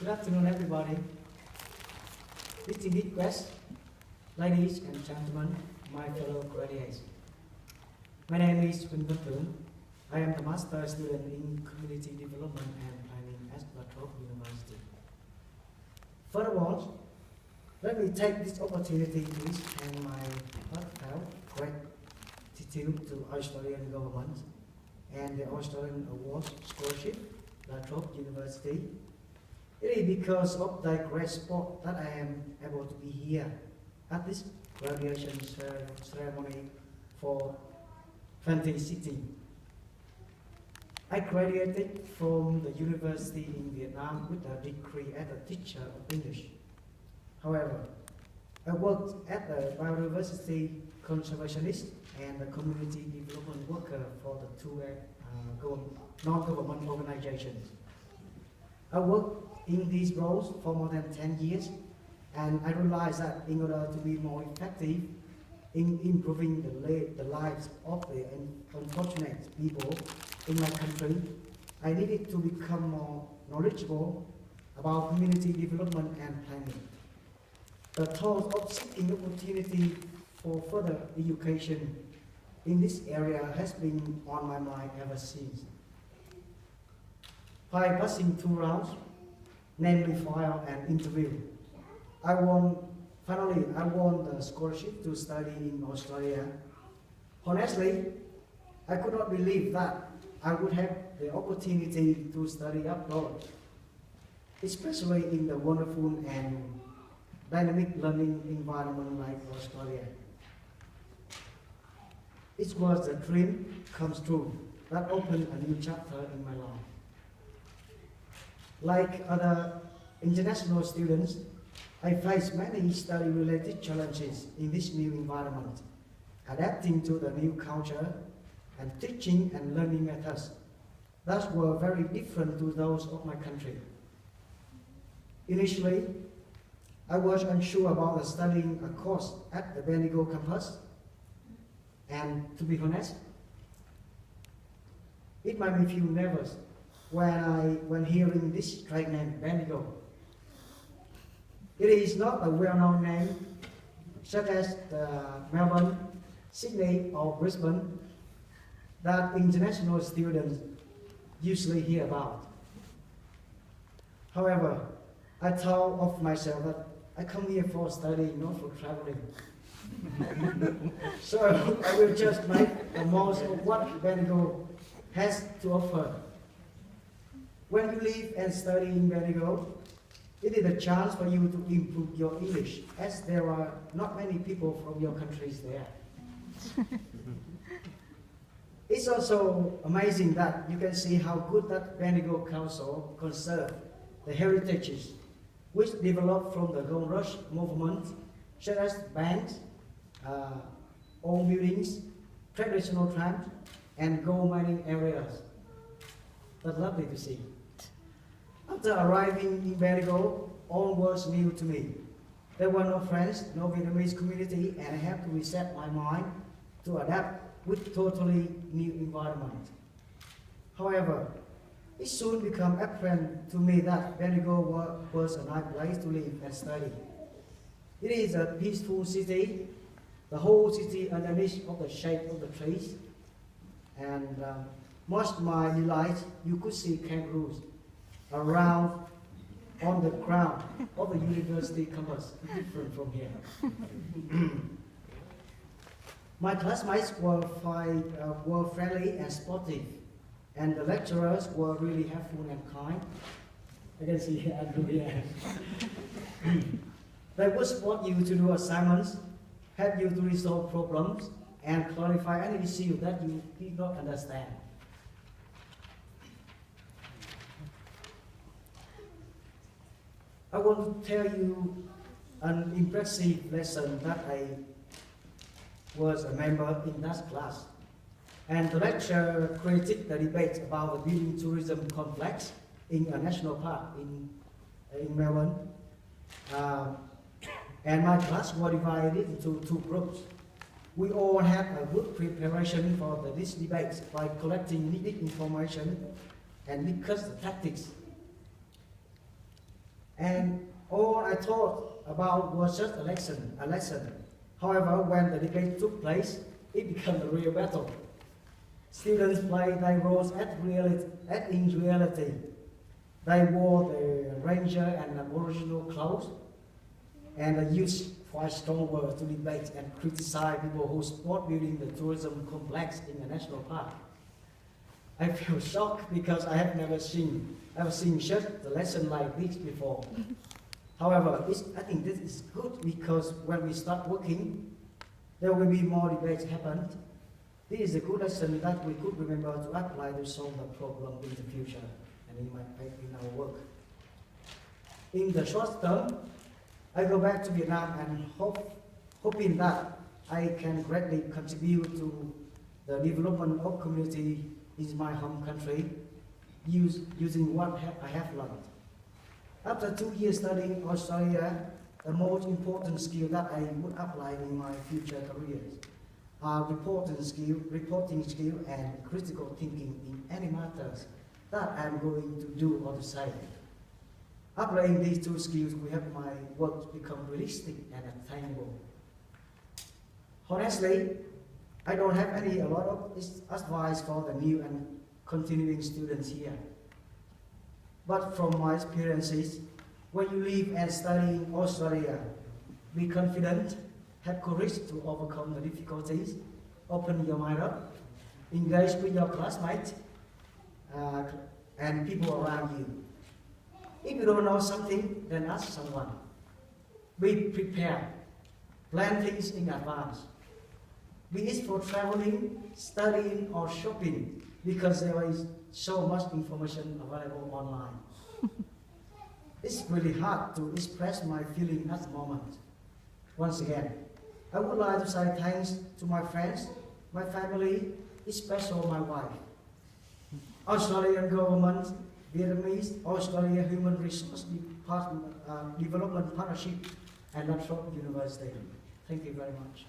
Good afternoon, everybody. Distinguished guests, ladies and gentlemen, my fellow graduates. My name is Thuong. I am the master student in community development and planning at Thuong University. Furthermore, let me take this opportunity to extend my heartfelt gratitude to Australian government and the Australian Awards Scholarship, Thuong University. It is because of the great support that I am able to be here at this graduation ceremony for 2016. I graduated from the university in Vietnam with a degree as a teacher of English. However, I worked as a biodiversity conservationist and a community development worker for the two non-government organizations. I worked in these roles for more than 10 years, and I realized that in order to be more effective in improving the lives of the unfortunate people in my country, I needed to become more knowledgeable about community development and planning. The thought of seeking opportunity for further education in this area has been on my mind ever since. By passing 2 rounds, namely file and interview, finally I won the scholarship to study in Australia. Honestly, I could not believe that I would have the opportunity to study abroad, especially in the wonderful and dynamic learning environment like Australia. It was a dream come true that opened a new chapter in my life. Like other international students, I faced many study-related challenges in this new environment, adapting to the new culture and teaching and learning methods that were very different to those of my country. Initially, I was unsure about studying a course at the Bendigo campus, and to be honest, it made me feel nervous when hearing this trade name Bendigo. It is not a well-known name such as Melbourne, Sydney or Brisbane that international students usually hear about. However, I thought of myself that I come here for studying, not for traveling. So I will just make the most of what Bendigo has to offer. When you live and study in Bendigo, it is a chance for you to improve your English, as there are not many people from your countries there. It's also amazing that you can see how good that Bendigo Council conserve the heritages which developed from the Gold Rush movement, such as banks, old buildings, traditional trams, and gold mining areas. That's lovely to see. After arriving in Bendigo, all was new to me. There were no friends, no Vietnamese community, and I had to reset my mind to adapt with totally new environment. However, it soon became apparent to me that Bendigo was a nice place to live and study. It is a peaceful city, the whole city underneath of the shade of the trees, and much to my delight, you could see kangaroos around on the ground of the university campus, different from here. My classmates were friendly and sportive, and the lecturers were really helpful and kind. I can see Andrew here. They would support you to do assignments, help you to resolve problems, and clarify any issue that you did not understand. I want to tell you an impressive lesson that I was a member in that class. And the lecturer created the debate about the building tourism complex in a national park in Melbourne. And my class was divided into 2 groups. We all had a good preparation for this debate by collecting needed information and discuss the tactics. And all I thought about was just a lesson, a lesson. However, when the debate took place, it became a real battle. Students played their roles in reality. They wore the ranger and aboriginal clothes, and they used quite strong words to debate and criticize people who support building the tourism complex in the national park. I feel shocked because I have never seen such a lesson like this before. However, I think this is good because when we start working, there will be more debates happen. This is a good lesson that we could remember to apply to solve the problem in the future and in our work. In the short term, I go back to Vietnam and hoping that I can greatly contribute to the development of community in my home country using what I have learned. After 2 years studying in Australia, the most important skill that I would apply in my future careers are reporting skill and critical thinking in any matters that I'm going to do or to say. Applying these two skills will help my work become realistic and attainable. Honestly, I don't have a lot of advice for the new and continuing students here. But from my experiences, when you live and study in Australia, be confident, have courage to overcome the difficulties, open your mind up, engage with your classmates and people around you. If you don't know something, then ask someone. Be prepared. Plan things in advance. Be it for traveling, studying, or shopping, because there is so much information available online. It's really hard to express my feeling at the moment. Once again, I would like to say thanks to my friends, my family, especially my wife, Australian government, Vietnamese, Australia Human Resource Development Partnership, and Latrobe University. Thank you very much.